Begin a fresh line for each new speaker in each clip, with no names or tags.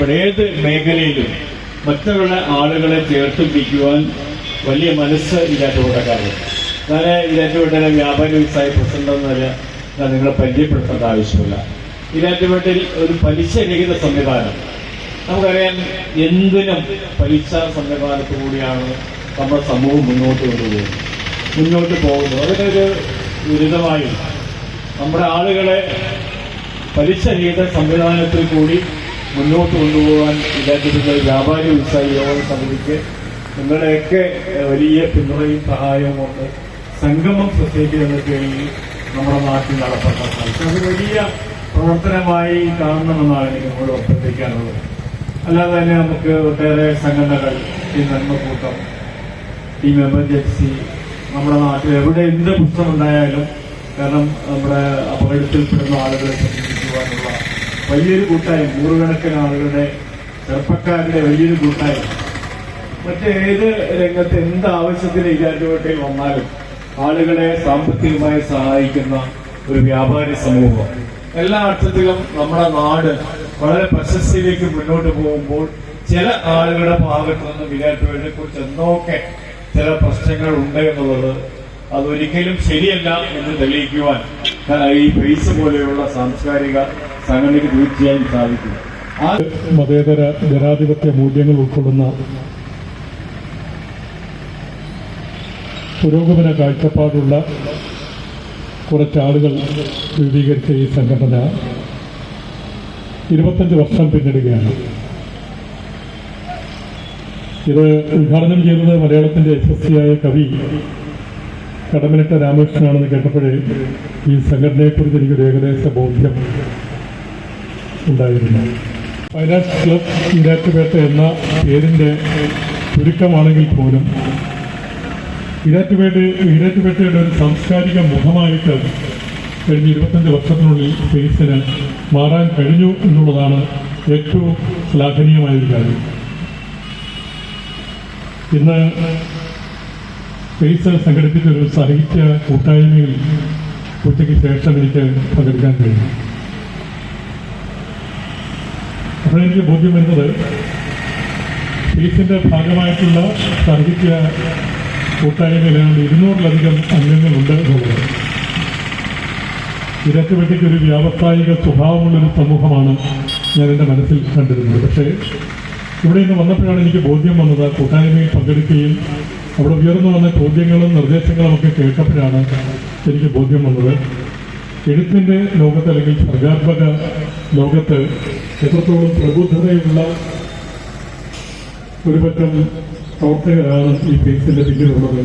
ബന്ധപ്പെട്ട് ഏത് മേഖലയിലും മറ്റുള്ള ആളുകളെ ചേർത്ത് പിടിക്കുവാൻ വലിയ മനസ്സ് ഇല്ലാറ്റുകൂട്ടക്കാരുണ്ട്. ഞാൻ ഇല്ലാറ്റുകൂട്ടലെ വ്യാപാരി വ്യവസായ പ്രസിഡന്റ് എന്ന ഞാൻ നിങ്ങളെ പരിചയപ്പെടുത്തേണ്ട ആവശ്യമില്ല. ഇല്ലാറ്റുപേട്ടിൽ ഒരു പലിശരഹിത സംവിധാനം, നമുക്കറിയാം എന്തിനും പലിശ സംവിധാനത്തോടുകൂടിയാണ് നമ്മുടെ സമൂഹം മുന്നോട്ട് പോകുന്നത്. അതിനൊരു ദുരിതമായും നമ്മുടെ ആളുകളെ പലിശരഹിത സംവിധാനത്തിൽ കൂടി മുന്നോട്ട് കൊണ്ടുപോകാൻ ഇല്ലാറ്റുപേട്ടിലെ വ്യാപാരി വ്യവസായ യോഗ സമിതിക്ക് നിങ്ങളുടെയൊക്കെ വലിയ പിന്തുണയും സഹായവും കൊണ്ട് സംഗമം സൊസൈറ്റി എന്ന പേരിൽ നമ്മുടെ നാട്ടിൽ നടപ്പാക്കാൻ അത് വലിയ പ്രവർത്തനമായി കാണണമെന്നാണ് എനിക്ക് നിങ്ങളോട് അഭ്യർത്ഥിക്കാനുള്ളത്. അല്ലാതെ തന്നെ നമുക്ക് ഒട്ടേറെ സംഘടനകൾ, ഈ നന്മക്കൂട്ടം, ടീം എമർജൻസി, നമ്മുടെ നാട്ടിൽ എവിടെ എന്ത് പ്രശ്നമുണ്ടായാലും, കാരണം നമ്മുടെ അപകടത്തിൽപ്പെടുന്ന ആളുകളെ സംരക്ഷിക്കുവാനുള്ള വലിയൊരു കൂട്ടായ്മ, നൂറുകണക്കിന് ആളുകളുടെ ചെറുപ്പക്കാരുടെ വലിയൊരു കൂട്ടായ്മ, മറ്റേത് രംഗത്ത് എന്ത് ആവശ്യത്തിന് ഇല്ലാറ്റുപേട്ടയിൽ വന്നാലും ആളുകളെ സാമ്പത്തികമായി സഹായിക്കുന്ന ഒരു വ്യാപാരി സമൂഹം, എല്ലാ അർത്ഥത്തിലും നമ്മുടെ നാട് വളരെ പ്രശസ്തിയിലേക്ക് മുന്നോട്ട് പോകുമ്പോൾ ചില ആളുകളുടെ ഭാഗത്തു നിന്ന് വിരാറ്റുപേട്ടയെ കുറിച്ച് എന്തൊക്കെ ചില പ്രശ്നങ്ങൾ ഉണ്ട് എന്നുള്ളത് അതൊരിക്കലും ശരിയല്ല എന്ന് തെളിയിക്കുവാൻ ഈ ഫെയ്സ് പോലെയുള്ള സാംസ്കാരിക സംഘടനയ്ക്ക് തീർച്ചയായും സാധിക്കും. ആ
മതേതര ജനാധിപത്യ മൂല്യങ്ങൾ ഉൾക്കൊള്ളുന്ന പുരോഗമന കാഴ്ചപ്പാടുള്ള കുറച്ചാളുകൾ രൂപീകരിച്ച ഈ സംഘടന 25 വർഷം പിന്നിടുകയാണ്. ഇത് ഉദ്ഘാടനം ചെയ്തത് മലയാളത്തിൻ്റെ യശസ്വിയായ കവി കടമ്മനിട്ട രാമകൃഷ്ണനാണെന്ന് കേട്ടപ്പോഴേ ഈ സംഘടനയെക്കുറിച്ച് എനിക്കൊരു ഏകദേശ ബോധ്യം ഉണ്ടായിരുന്നു. ഫൈനാൻസ് ക്ലബ് ഈരാറ്റുപേട്ട എന്ന പേരിൻ്റെ ചുരുക്കമാണെങ്കിൽ പോലും ഈരാറ്റുപേട്ടയുടെ ഒരു സാംസ്കാരിക മുഖമായിട്ട് കഴിഞ്ഞ 25 വർഷത്തിനുള്ളിൽ ഫെയ്സിന് മാറാൻ കഴിഞ്ഞു എന്നുള്ളതാണ് ഏറ്റവും ശ്ലാഘനീയമായൊരു കാര്യം. ഇന്ന് ഫെയ്സ് സംഘടിപ്പിച്ച ഒരു സാഹിത്യ കൂട്ടായ്മയിൽ ഉച്ചയ്ക്ക് ശേഷം എനിക്ക് പങ്കെടുക്കാൻ കഴിഞ്ഞു. അപ്പോഴെനിക്ക് ബോധ്യം വരുന്നത് ഫെയ്സിൻ്റെ ഭാഗമായിട്ടുള്ള സാഹിത്യ കൂട്ടായ്മയിൽ 200-ലധികം അംഗങ്ങളുണ്ട് എന്നുള്ളത്. ഈരാറ്റുപേട്ടയ്ക്ക് ഒരു വ്യാവസായിക സ്വഭാവമുള്ളൊരു സമൂഹമാണ് ഞാൻ എൻ്റെ മനസ്സിൽ കണ്ടിരുന്നത്. പക്ഷേ ഇവിടെ നിന്ന് വന്നപ്പോഴാണ് എനിക്ക് ബോധ്യം വന്നത്, കൂട്ടായ്മയിൽ പങ്കെടുക്കുകയും അവിടെ ഉയർന്നു വന്ന ചോദ്യങ്ങളും നിർദ്ദേശങ്ങളും ഒക്കെ കേട്ടപ്പോഴാണ് എനിക്ക് ബോധ്യം വന്നത് എഴുത്തിൻ്റെ ലോകത്ത് അല്ലെങ്കിൽ സർഗാത്മക ലോകത്ത് എത്രത്തോളം പ്രബുദ്ധതയുള്ള ഒരുപറ്റം പ്രവർത്തകരാണ് ഈ ഫെയ്സിന്റെ പിന്നിലുള്ളത്.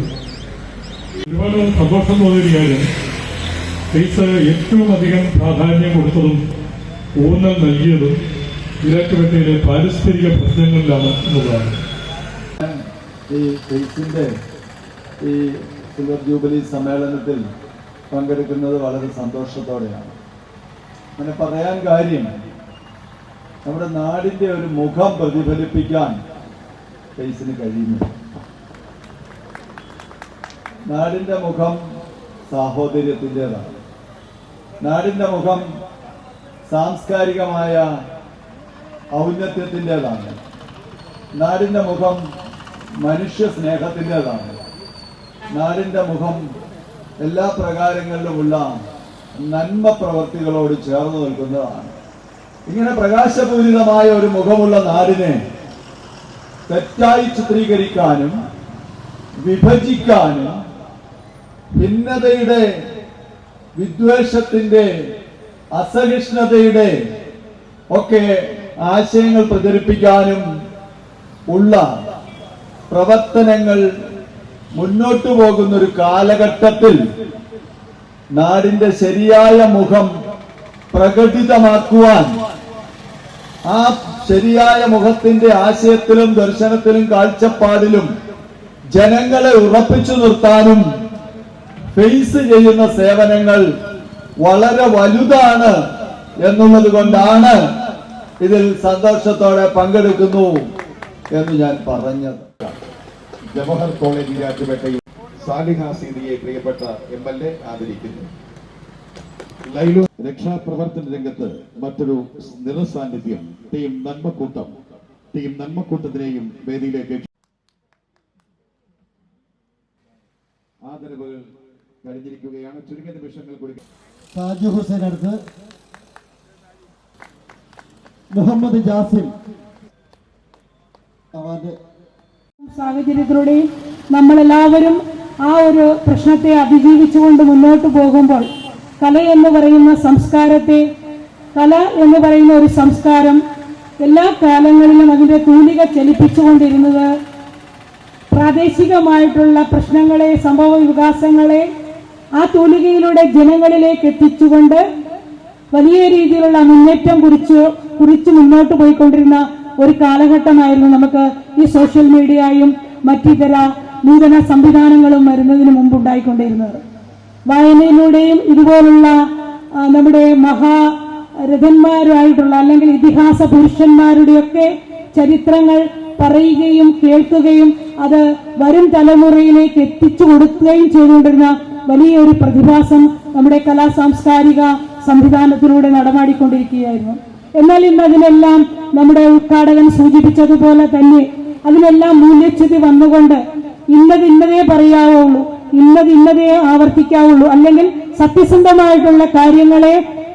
ഒരുപാട് സന്തോഷം തോന്നിയൊരു കാര്യം, ഫെയ്സ് ഏറ്റവും അധികം പ്രാധാന്യം കൊടുത്തതും ഊന്നൽ നൽകിയതും ഈരാറ്റുപേട്ടയിലെ പാരിസ്ഥിതിക പ്രശ്നങ്ങളിലാണ് എന്നുള്ളതാണ്.
ഈ ഫെയ്സിന്റെ ഈ സിൽവർ ജൂബിലി സമ്മേളനത്തിൽ പങ്കെടുക്കുന്നത് വളരെ സന്തോഷത്തോടെയാണ്. അങ്ങനെ പറയാൻ കാര്യം, നമ്മുടെ നാടിന്റെ ഒരു മുഖം പ്രതിഫലിപ്പിക്കാൻ ഫെയ്സിന് കഴിയുന്നു. നാടിന്റെ മുഖം സാഹോദര്യത്തിൻ്റെതാണ്. നാടിന്റെ മുഖം സാംസ്കാരികമായ ഔന്നത്യത്തിൻ്റെതാണ്. നാടിന്റെ മുഖം മനുഷ്യ സ്നേഹത്തിൻ്റെതാണ്. നാടിന്റെ മുഖം എല്ലാ പ്രകാരങ്ങളിലുമുള്ള നന്മ പ്രവർത്തികളോട് ചേർന്ന് നിൽക്കുന്നതാണ്. ഇങ്ങനെ പ്രകാശപൂരിതമായ ഒരു മുഖമുള്ള നാടിനെ തെറ്റായി ചിത്രീകരിക്കാനും വിഭജിക്കാനും ഭിന്നതയുടെ, വിദ്വേഷത്തിന്റെ, അസഹിഷ്ണുതയുടെ ഒക്കെ ആശയങ്ങൾ പ്രചരിപ്പിക്കാനും ഉള്ള പ്രവർത്തനങ്ങൾ മുന്നോട്ടു പോകുന്ന ഒരു കാലഘട്ടത്തിൽ നാടിന്റെ ശരിയായ മുഖം പ്രകടിതമാക്കുവാൻ, ആ ശരിയായ മുഖത്തിന്റെ ആശയത്തിലും ദർശനത്തിലും കാഴ്ചപ്പാടിലും ജനങ്ങളെ ഉറപ്പിച്ചു നിർത്താനും ഫെയ്സ് ചെയ്യുന്ന സേവനങ്ങൾ വളരെ വലുതാണ് എന്നുള്ളത് കൊണ്ടാണ് ഇതിൽ സന്തോഷത്തോടെ പങ്കെടുക്കുന്നു എന്ന് ഞാൻ പറഞ്ഞത്.
ജവഹർ കോളേജ് ഈരാറ്റുപേട്ടയിൽ സാലിഹ സീതിയെ പ്രിയപ്പെട്ട MLA ആദരിക്കുന്നു. ലൈലു രക്ഷാപ്രവർത്തന രംഗത്ത് മറ്റൊരു നിറസാന്നിധ്യം ടീം നന്മക്കൂട്ടത്തിനെയും വേദിയിലേക്ക് ആദരവുകൾ കഴിഞ്ഞിരിക്കുകയാണ്. ചുരുങ്ങിയ നിമിഷങ്ങൾ കൂടി
താജു ഹുസൈൻ അടുത്ത് മുഹമ്മദ് ജാസിം അവാർഡ്.
സാഹചര്യത്തിലൂടെ നമ്മളെല്ലാവരും ആ ഒരു പ്രശ്നത്തെ അതിജീവിച്ചുകൊണ്ട് മുന്നോട്ട് പോകുമ്പോൾ കല എന്ന് പറയുന്ന സംസ്കാരത്തെ, കല എന്ന് പറയുന്ന ഒരു സംസ്കാരം എല്ലാ കാലങ്ങളിലും അതിൻ്റെ തൂലിക ചലിപ്പിച്ചുകൊണ്ടിരുന്നത് പ്രാദേശികമായിട്ടുള്ള പ്രശ്നങ്ങളെ, സംഭവ വികാസങ്ങളെ ആ തൂലികയിലൂടെ ജനങ്ങളിലേക്ക് എത്തിച്ചുകൊണ്ട് വലിയ രീതിയിലുള്ള മുന്നേറ്റം കുറിച്ച് മുന്നോട്ട് പോയിക്കൊണ്ടിരുന്ന ഒരു കാലഘട്ടമായിരുന്നു നമുക്ക് ഈ സോഷ്യൽ മീഡിയയും മറ്റിതര നൂതന സംവിധാനങ്ങളും വരുന്നതിന് മുമ്പ് ഉണ്ടായിക്കൊണ്ടിരുന്നത്. വായനയിലൂടെയും ഇതുപോലുള്ള നമ്മുടെ മഹാരഥന്മാരായിട്ടുള്ള അല്ലെങ്കിൽ ഇതിഹാസ പുരുഷന്മാരുടെയൊക്കെ ചരിത്രങ്ങൾ പറയുകയും കേൾക്കുകയും അത് വരും തലമുറയിലേക്ക് എത്തിച്ചു കൊടുക്കുകയും ചെയ്തുകൊണ്ടിരുന്ന വലിയൊരു പ്രതിഭാസം നമ്മുടെ കലാ സാംസ്കാരിക സംവിധാനത്തിലൂടെ നടമാടിക്കൊണ്ടിരിക്കുകയായിരുന്നു. എന്നാൽ ഇന്ന് അതിനെല്ലാം നമ്മുടെ ഉദ്ഘാടകൻ സൂചിപ്പിച്ചതുപോലെ തന്നെ അതിനെല്ലാം മൂല്യച്യുതി വന്നുകൊണ്ട് ഇന്നതേ പറയാവുള്ളൂ, ഇന്നതേ ആവർത്തിക്കാവുള്ളൂ, അല്ലെങ്കിൽ സത്യസന്ധമായിട്ടുള്ള കാര്യങ്ങളെ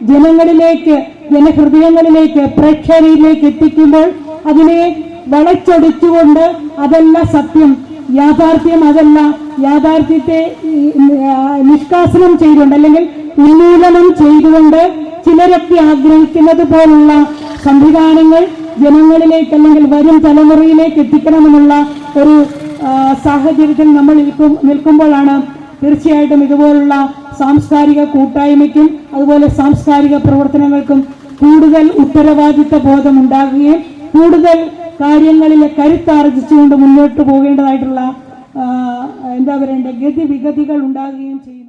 ജനങ്ങളിലേക്ക്, ജനഹൃദയങ്ങളിലേക്ക്, പ്രേക്ഷകരിലേക്ക് എത്തിക്കുമ്പോൾ അതിനെ വളച്ചൊടിച്ചുകൊണ്ട് അതല്ല സത്യം, യാഥാർത്ഥ്യം അതല്ല, യാഥാർത്ഥ്യത്തെ നിഷ്കാസനം ചെയ്തുകൊണ്ട് അല്ലെങ്കിൽ ഉന്മൂലനം ചെയ്തുകൊണ്ട് ചിലരൊക്കെ ആഗ്രഹിക്കുന്നത് പോലുള്ള സംവിധാനങ്ങൾ ജനങ്ങളിലേക്ക് അല്ലെങ്കിൽ വരും തലമുറയിലേക്ക് എത്തിക്കണമെന്നുള്ള ഒരു സാഹചര്യത്തിൽ നമ്മൾ നിൽക്കുമ്പോഴാണ് തീർച്ചയായിട്ടും ഇതുപോലുള്ള സാംസ്കാരിക കൂട്ടായ്മയ്ക്കും അതുപോലെ സാംസ്കാരിക പ്രവർത്തനങ്ങൾക്കും കൂടുതൽ ഉത്തരവാദിത്ത ബോധം ഉണ്ടാകുകയും കൂടുതൽ കാര്യങ്ങളിലെ കരുത്താർജിച്ചുകൊണ്ട് മുന്നോട്ട് പോകേണ്ടതായിട്ടുള്ള ഗതിവിഗതികൾ ഉണ്ടാകുകയും ചെയ്യും.